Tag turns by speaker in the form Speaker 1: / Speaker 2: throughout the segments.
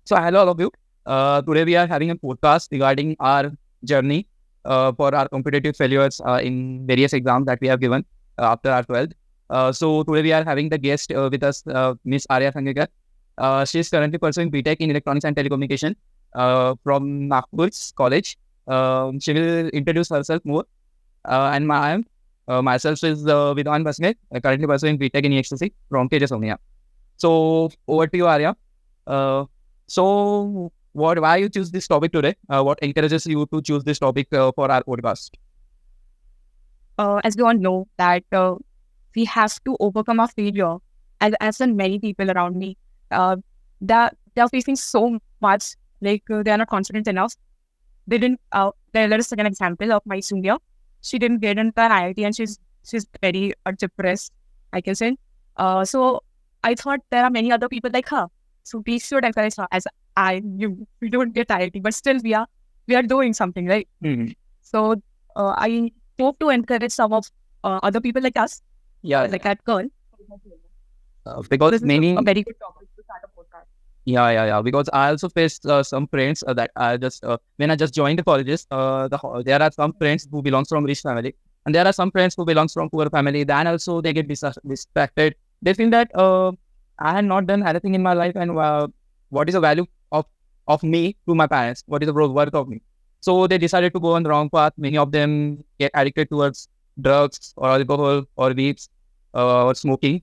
Speaker 1: So hello all of you. Today we are having a podcast regarding our journey for our competitive failures in various exams that we have given after our 12th. So today we are having the guest with us, Miss Arya Sangekar. She is currently pursuing BTech in Electronics and Telecommunication from Nagpur's college. She will introduce herself more. Myself is Vidwan Basne, currently pursuing BTech in EXTC from KJ Sonia. So over to you, Arya. Uh, why you choose this topic today? What encourages you to choose this topic for our podcast?
Speaker 2: As we all know that we have to overcome our failure. As in many people around me, they're facing so much, they are not confident enough. They didn't. Let us take an example of my junior. She didn't get into an IIT, and she's very depressed, I can say. So I thought there are many other people like her. So we should encourage her. As we don't get IIT, but still we are doing something, right?
Speaker 1: Mm-hmm.
Speaker 2: So I hope to encourage some of other people like us, like that girl.
Speaker 1: Because
Speaker 2: This is
Speaker 1: many
Speaker 2: a very good topic to start a podcast.
Speaker 1: Yeah. Because I also faced some friends that I just when I just joined the colleges. There are some friends who belongs from rich family, and there are some friends who belongs from poor family. Then also they get distracted. They feel that I had not done anything in my life, and what is the value of me to my parents? What is the worth of me? So they decided to go on the wrong path. Many of them get addicted towards drugs or alcohol or weeds or smoking.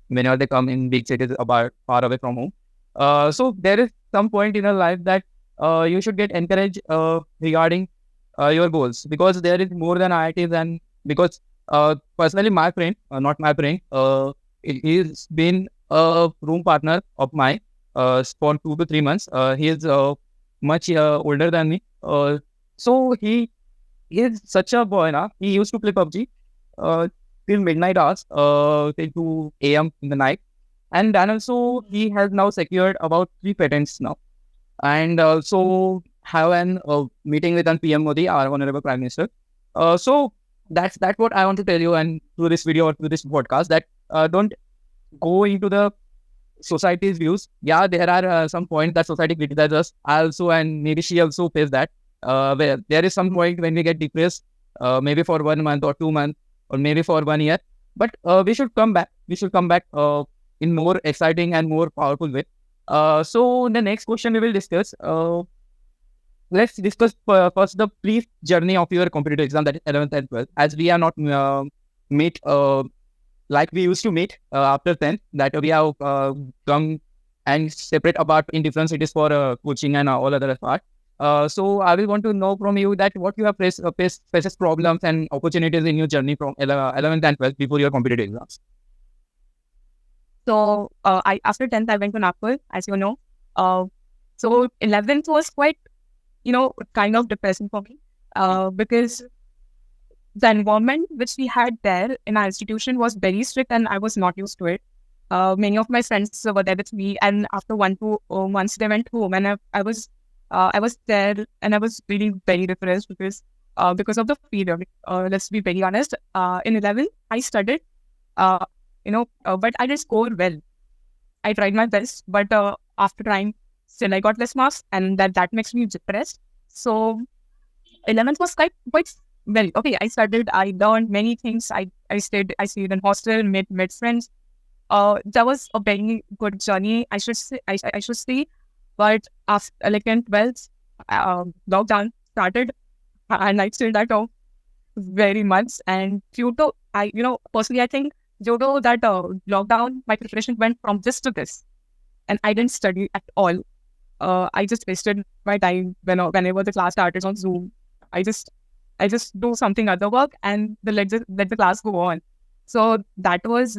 Speaker 1: Whenever they come in big cities about far away from home. So there is some point in your life that you should get encouraged regarding your goals, because there is more than IITs. And because personally my friend, not my friend, he's been a room partner of mine for 2 to 3 months. He is much older than me. So he is such a boy now. He used to play PUBG till midnight hours, till 2 a.m. in the night. And then also he has now secured about 3 patents now. And also have an meeting with PM Modi, our Honorable Prime Minister. So that's what I want to tell you, and through this video or through this podcast, that don't go into the society's views. Yeah, there are some points that society criticizes us also, and maybe she also faced that. Where there is some point when we get depressed, maybe for 1 month or 2 months, or maybe for 1 year. But we should come back. We should come back in more exciting and more powerful way. So the next question we will discuss. Let's discuss first the brief journey of your competitive exam, that is 11th and 12th, as we are not meet like we used to meet after 10th, that we have come and separate apart in different cities for coaching and all other part. So I will want to know from you that what you have faces problems and opportunities in your journey from 11th and 12th before your competitive exams.
Speaker 2: So I after 10th I went to Nagpur, as you know. So 11th was quite, kind of depressing for me because the environment which we had there in our institution was very strict, and I was not used to it. Many of my friends were there with me, and after 1-2 months they went home, and I was there, and I was really very depressed because of the failure. Let's be very honest. In 11th I studied, but I didn't score well. I tried my best, but after trying, still I got less marks, and that makes me depressed. So 11th was quite well. Okay, I studied, I learned many things. I stayed in hostel, met friends. That was a very good journey, I should say. I should say, but after in 12th, lockdown started, and I stayed at home very much. And due to personally, I think due to that lockdown, my preparation went from this to this, and I didn't study at all. I just wasted my time whenever the class started on Zoom. I just do something other work, and let the class go on. So that was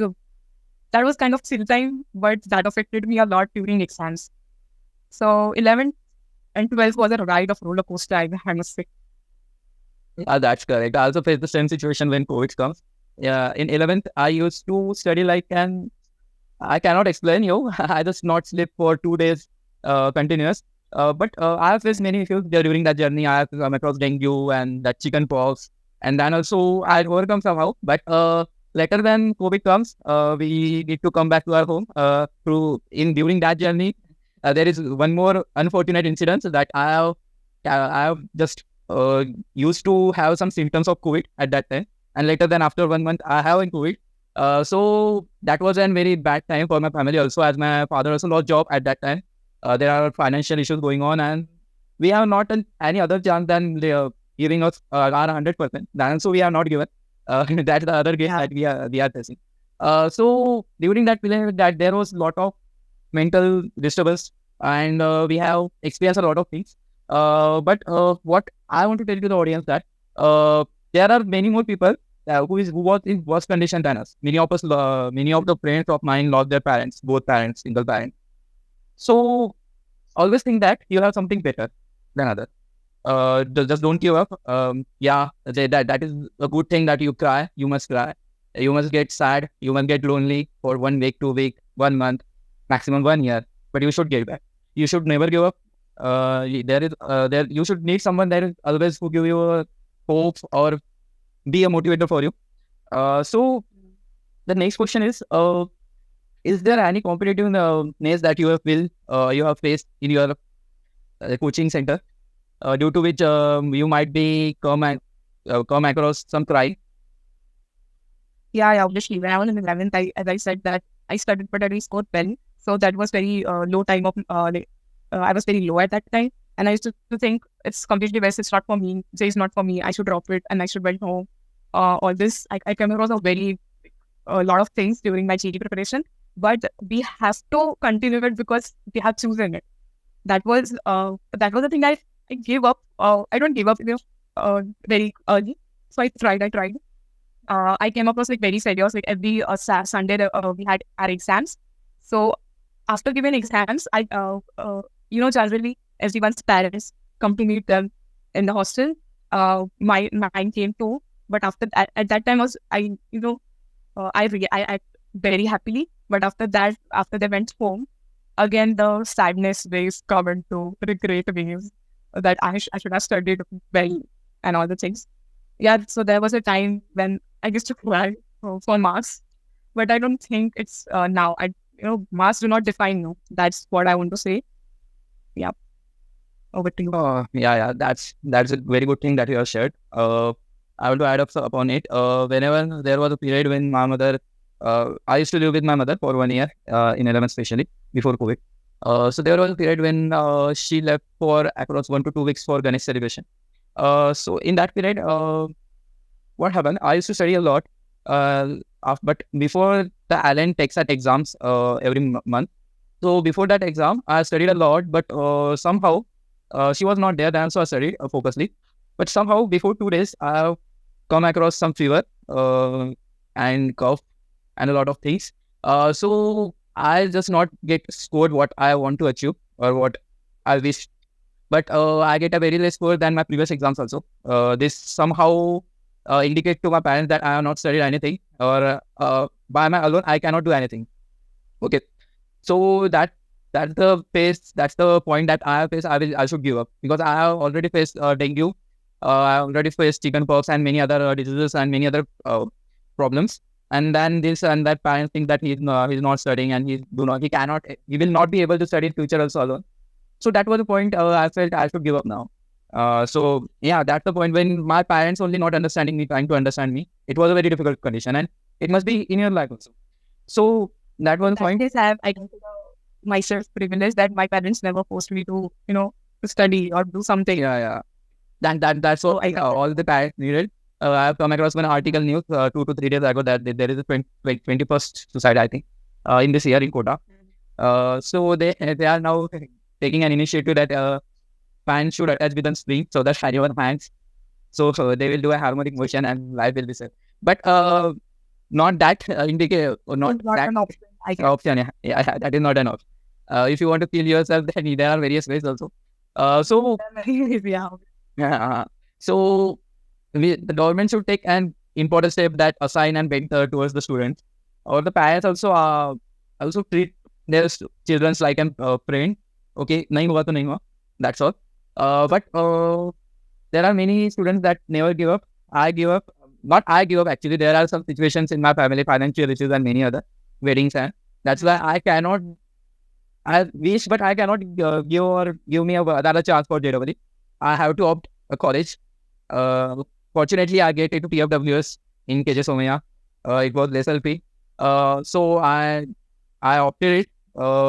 Speaker 2: kind of chill time, but that affected me a lot during exams. So 11th and 12th was a ride of roller coaster, I must say.
Speaker 1: That's correct. I also faced the same situation when COVID comes. Yeah, in 11th, I used to study I cannot explain you. I just not sleep for 2 days continuous. But I have faced many issues there during that journey. I have come across dengue and that chicken pox, and then also I overcome somehow. But later when COVID comes, we need to come back to our home. During that journey, there is one more unfortunate incident that I have just used to have some symptoms of COVID at that time, and later then after 1 month I have COVID. So that was a very bad time for my family also, as my father also lost job at that time. There are financial issues going on, and we have not done any other chance than giving us our 100%. Then so we have not given. That's the other game that we are facing. So during that period, that there was a lot of mental disturbance, and we have experienced a lot of things. But what I want to tell to the audience that there are many more people who was in worse condition than us. Many of us, many of the friends of mine lost their parents, both parents, single parent. So always think that you have something better than others. Just don't give up. That is a good thing that you cry. You must cry. You must get sad. You must get lonely for 1 week, 2 week, 1 month, maximum 1 year. But you should get back. You should never give up. There you should need someone that is always who give you a hope or be a motivator for you. So the next question is there any competitiveness that you have faced in your coaching center, due to which you might be come across some cry?
Speaker 2: Yeah, obviously. When I was in 11th, as I said that I studied, but I didn't score well. So that was very low time of, I was very low at that time. And I used to think it's completely best, it's not for me, J is not for me, I should drop it and I should went home. All this, I came across a lot of things during my GD preparation, but we have to continue it because we have chosen it. That was the thing I gave up. I don't give up, very early. So I tried. I came across very serious. Every Sunday we had our exams. So after giving exams, I generally everyone's parents come to meet them in the hostel. Mine came too, but after that, at that time I act very happily. But after they went home, again the sadness waves come into regret waves that I should have studied well and all the things. Yeah, so there was a time when I used to cry for marks, but I don't think it's now. Marks do not define you. That's what I want to say. Yeah, over to you.
Speaker 1: Yeah, that's a very good thing that you have shared. I want to add up upon it. Whenever there was a period when my mother, I used to live with my mother for 1 year in 11th, especially before COVID. So there was a period when she left for across 1 to 2 weeks for Ganesh celebration. So in that period, what happened? I used to study a lot, but before the Allen takes at exams every month. So before that exam, I studied a lot, but somehow she was not there. Then so I studied focusedly. But somehow before 2 days, I have come across some fever and cough and a lot of things. So I just not get scored what I want to achieve or what I wish. But I get a very less score than my previous exams also. This somehow indicate to my parents that I have not studied anything, or by my alone I cannot do anything. Okay, so that's the point that I have faced. I should give up because I have already faced dengue. I have already faced chickenpox and many other diseases and many other problems. And then this and that parents think that he's not studying and he will not be able to study in future also alone. So that was the point I felt I should give up now. So yeah, that's the point when my parents only not understanding me, trying to understand me. It was a very difficult condition, and it must be in your life also. So that was the point.
Speaker 2: I consider myself privileged that my parents never forced me to, to study or do something.
Speaker 1: Yeah. That's what all the parents needed. I have come across one article news 2 to 3 days ago that there is a 21st suicide, I think, in this year in Kota. So they are now taking an initiative that fans should attach with a spring so that anyone hangs. So they will do a harmonic motion and life will be safe. But not that indicator or not that
Speaker 2: an option.
Speaker 1: Option. Yeah, that is not an option. If you want to kill yourself, then there are various ways also. Yeah. So the government should take an important step that assign and mentor towards the students, or the parents also treat their children like a friend. Okay, nahi hua to nahi hua. That's all. But there are many students that never give up. I give up. Not I give up actually. There are some situations in my family, financial issues and many other weddings, and that's why I cannot I wish, but I cannot give me another chance for JEE. I have to opt a college. Fortunately, I get into PFWS in KJ Somaya. It was less LP. So I opted it.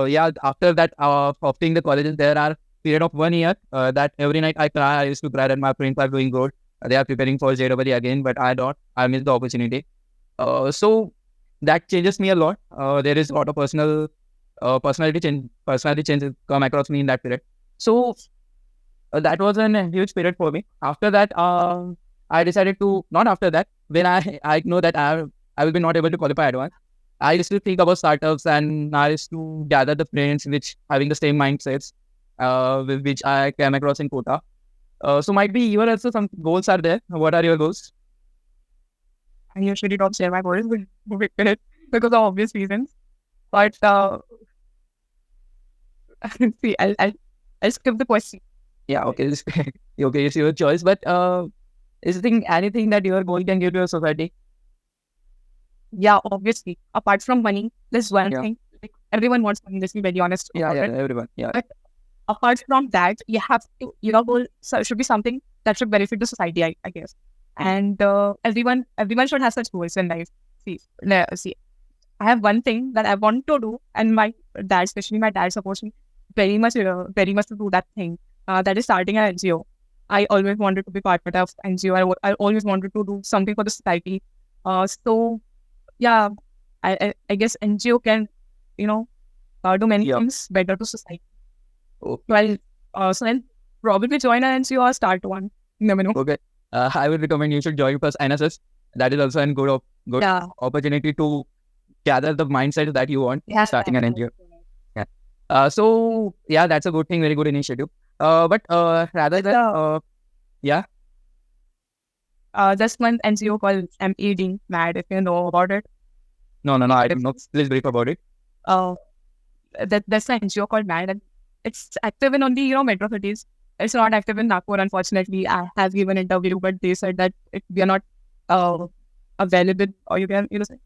Speaker 1: Yeah, after that, opting the colleges, there are period of 1 year that every night I cry. I used to cry that my friends are doing good. They are preparing for JEE again, but I don't. I missed the opportunity. So that changes me a lot. There is a lot of personality changes come across me in that period. So that was a huge period for me. After that, I decided to not after that when I know that I will be not able to qualify advance. I used to think about startups and I used to gather the friends which having the same mindsets, with which I came across in Kota. So might be your also some goals are there. What are your goals?
Speaker 2: I usually don't share my goals with it because of obvious reasons. But see, I'll skip the question.
Speaker 1: Yeah, okay, okay, it's your choice. But is there anything that your goal can give to your society?
Speaker 2: Yeah, obviously. Apart from money, there's one
Speaker 1: Yeah.
Speaker 2: thing. Like everyone wants money. Let's be very honest
Speaker 1: Yeah,
Speaker 2: about it.
Speaker 1: everyone. Yeah.
Speaker 2: But apart from that, you have to your goal should be something that should benefit the society, I guess. And everyone should have such goals in life. See, I have one thing that I want to do, and my dad, especially my dad, supports me very much to do that thing. That is starting an NGO. I always wanted to be part of NGO. I always wanted to do something for the society. So yeah, I guess NGO can, do many
Speaker 1: Yeah.
Speaker 2: things better to society.
Speaker 1: Okay.
Speaker 2: So I'll probably join an NGO or start one. You never know.
Speaker 1: Okay. I would recommend you should join first NSS. That is also a good
Speaker 2: Yeah.
Speaker 1: opportunity to gather the mindset that you want
Speaker 2: Yeah.
Speaker 1: starting an NGO. Yeah. So yeah, that's a good thing. Very good initiative. But rather than yeah.
Speaker 2: There's one NGO called MED, MAD, if you know about it.
Speaker 1: No, I don't know. Please brief about it.
Speaker 2: That's an NGO called MAD, and it's active in only metro cities. It's not active in Nagpur, unfortunately. I have given an interview, but they said that we are not available, or you can say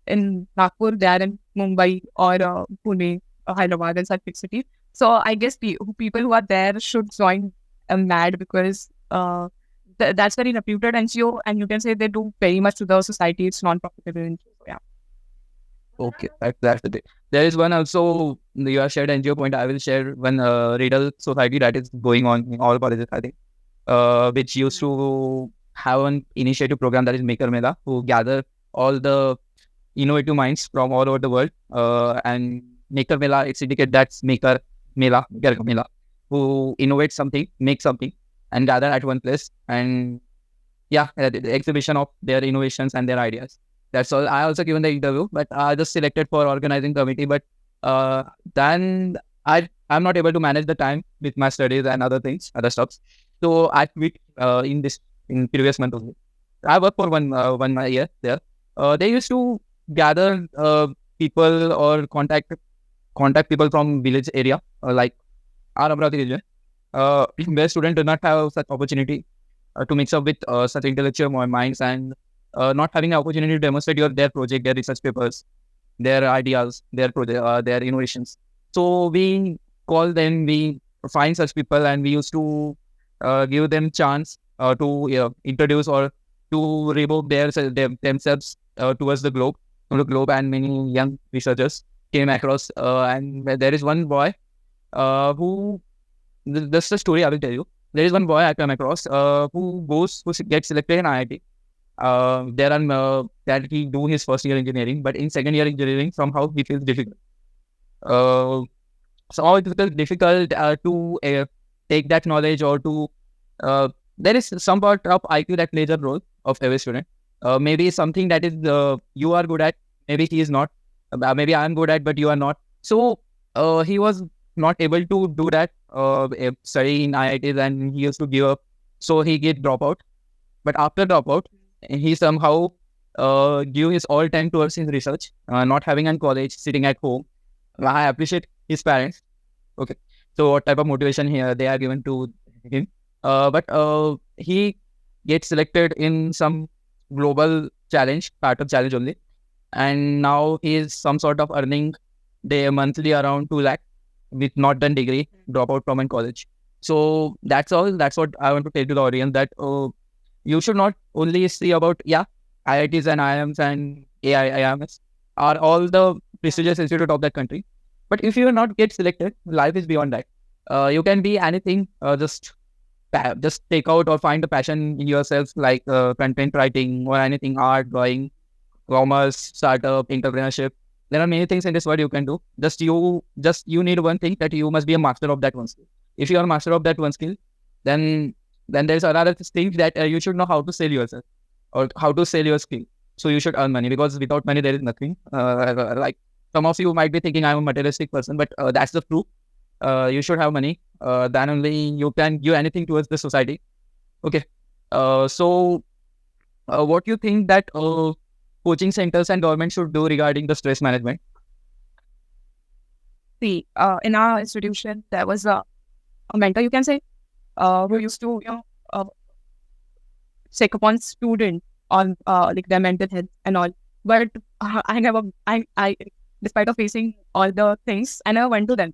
Speaker 2: in Nagpur, they are in Mumbai or Pune or Hyderabad and such big cities. So I guess people who are there should join MAD because that's very reputed NGO, and you can say they do very much to the society. It's non-profitable NGO. So yeah.
Speaker 1: Okay, that's the thing. There is one also, you have shared NGO point. I will share one Riddle Society that is going on in all colleges, I think, which used to have an initiative program that is Maker Mela, who gather all the innovative minds from all over the world. And Maker Mela, it's indicate that's Maker Mela, who innovate something, make something, and gather at one place. And yeah, the exhibition of their innovations and their ideas. That's all. I also given the interview, but I just selected for organizing committee. But then I'm not able to manage the time with my studies and other things, other stuffs. So I quit in previous month only. I worked for one year there. They used to gather people or contact people from village area, like our Amravati region, where students do not have such opportunity to mix up with such intellectual minds, and not having the opportunity to demonstrate their project, their research papers, their ideas, their project, their innovations. So we call them, we find such people, and we used to give them chance to introduce or to revoke themselves towards the globe, and many young researchers came across. And there is one boy who, this is a story I will tell you. There is one boy I come across who gets selected in IIT. That he do his first year engineering, but in second year engineering somehow he feels difficult. Somehow it feels difficult to take that knowledge, or to there is some part of IQ that plays a role of every student. Maybe something that is you are good at, maybe he is not. Maybe I am good at, but you are not. So he was not able to do that study in IITs, and he used to give up. So he get dropout. But after dropout, he somehow give his all time towards his research, not having a college, sitting at home. I appreciate his parents. Okay, so what type of motivation here they are given to him? But he gets selected in some global challenge, part of challenge only, and now he is some sort of earning they monthly around 2 lakh with not done degree, drop out from in college. So that's all. That's what I want to tell to the audience, that you should not only see about, IITs and IIMs and AIMS are all the prestigious institute of that country. But if you not get selected, life is beyond that. You can be anything. Just take out or find a passion in yourself, like content writing or anything, art, drawing, commerce, startup, entrepreneurship. There are many things in this world you can do. You need one thing, that you must be a master of that one skill. If you are a master of that one skill, then there's another thing that you should know how to sell yourself or how to sell your skill. So you should earn money, because without money there is nothing. Like some of you might be thinking I'm a materialistic person, but that's the truth. You should have money. Then only you can give anything towards the society. Okay. So what do you think that coaching centers and government should do regarding the stress management?
Speaker 2: See, in our institution, there was a mentor, you can say, who used to, check upon students on like their mental health and all. But I, despite of facing all the things, I never went to them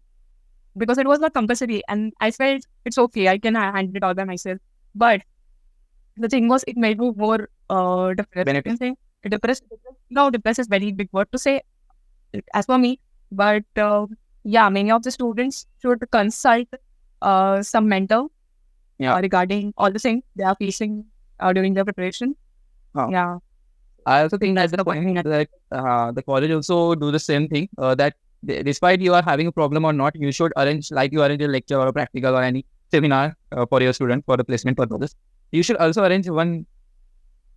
Speaker 2: because it was not compulsory, and I felt it's okay, I can handle it all by myself. But the thing was, it made me more depressed.
Speaker 1: Benefit.
Speaker 2: You can say depressed. No, depressed is very big word to say, as for me. But many of the students should consult some mentor regarding all the things they are facing during their preparation.
Speaker 1: Oh.
Speaker 2: Yeah.
Speaker 1: I also think that's the point that the college also do the same thing, that despite you are having a problem or not, you should arrange, like you arrange a lecture or a practical or any seminar for your student for the placement purposes. You should also arrange one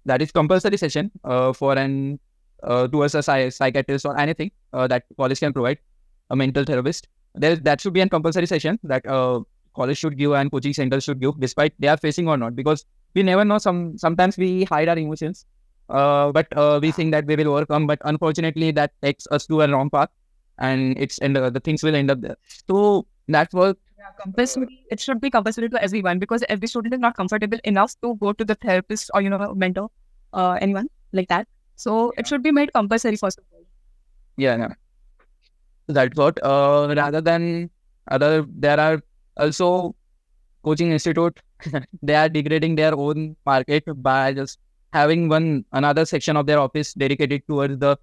Speaker 1: that is compulsory session for an towards a psychiatrist or anything that college can provide, a mental therapist. That should be a compulsory session that college should give and coaching centers should give, despite they are facing or not, because we never know. Sometimes we hide our emotions, but we think that we will overcome. But unfortunately, that takes us to a wrong path, and the things will end up there. So that's what.
Speaker 2: Compulsory. It should be compulsory to everyone, because every student is not comfortable enough to go to the therapist or mentor, anyone like that. So it should be made compulsory first of all.
Speaker 1: Yeah, no. That's what. Rather than there are also coaching institute. They are degrading their own market by just having another section of their office dedicated towards the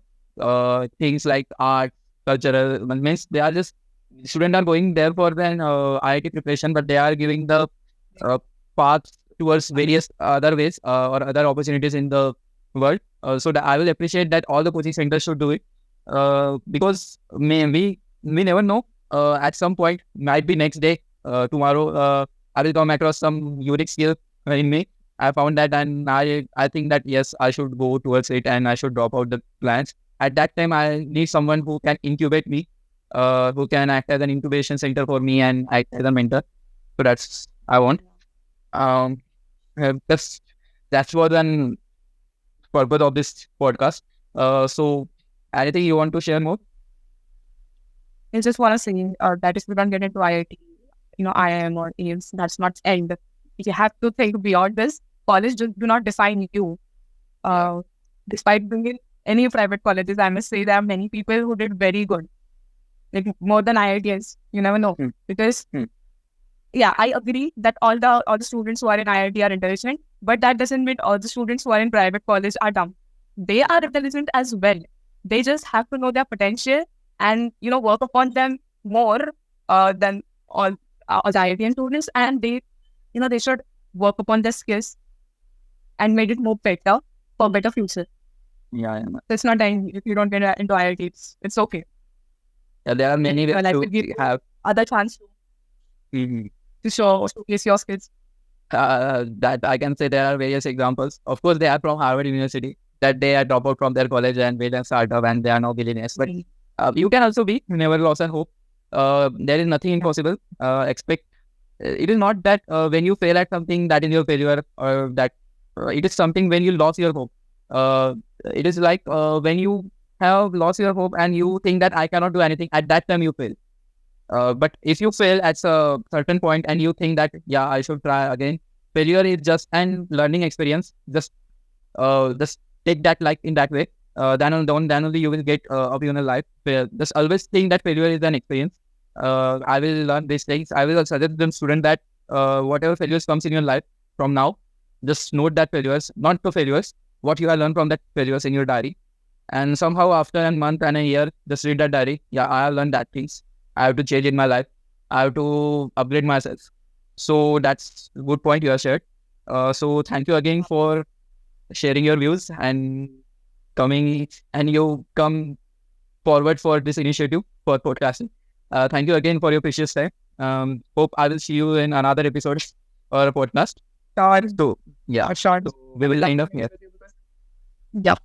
Speaker 1: things like art, cultural. Means they are just students are going there for an IIT preparation, but they are giving the paths towards various other ways or other opportunities in the world. So I will appreciate that all the coaching centers should do it, because we never know. At some point, might be next day, tomorrow, I will come across some unique skill in me. I found that, and I think that yes, I should go towards it, and I should drop out the plans. At that time, I need someone who can incubate me, who can act as an incubation center for me and act as a mentor. So that's I want. That's what the purpose of this podcast. So anything you want to share more?
Speaker 2: I just want to say that if you don't get into IIT, IIM or AIMS, that's not end. You have to think beyond this. College do not define you. Despite being in any private colleges, I must say there are many people who did very good, like more than IITs. You never know. Because I agree that all the students who are in IIT are intelligent, but that doesn't mean all the students who are in private college are dumb. They are intelligent as well. They just have to know their potential and work upon them more than all the IIT students, and they should work upon their skills and make it more better for a better future.
Speaker 1: Yeah.
Speaker 2: It's not that if you don't get into IIT, it's okay.
Speaker 1: Yeah, there are many ways to have
Speaker 2: other chance to showcase your skills.
Speaker 1: That I can say there are various examples. Of course, they are from Harvard University, that they are dropped out from their college and made a startup, and they are now billionaires. But you can also be never lost and hope. There is nothing impossible. Expect. It is not that when you fail at something that is your failure, or that it is something when you lost your hope. It is like when you have lost your hope and you think that I cannot do anything. At that time, you fail. But if you fail at a certain point and you think that I should try again, failure is just an learning experience. Just take that like in that way. then only you will get up in your life. Just always think that failure is an experience. I will learn these things. I will suggest them student that whatever failures comes in your life from now, just note that failures, not the failures, what you have learned from that failures in your diary. And somehow after a month and a year, just read that diary. Yeah, I have learned that things. I have to change in my life. I have to upgrade myself. So that's a good point you have shared. So thank you again for sharing your views and you come forward for this initiative for podcasting. Thank you again for your precious time. Hope I will see you in another episode or a podcast.
Speaker 2: Sure.
Speaker 1: So yeah,
Speaker 2: Sure.
Speaker 1: so we will end up here.
Speaker 2: Yep.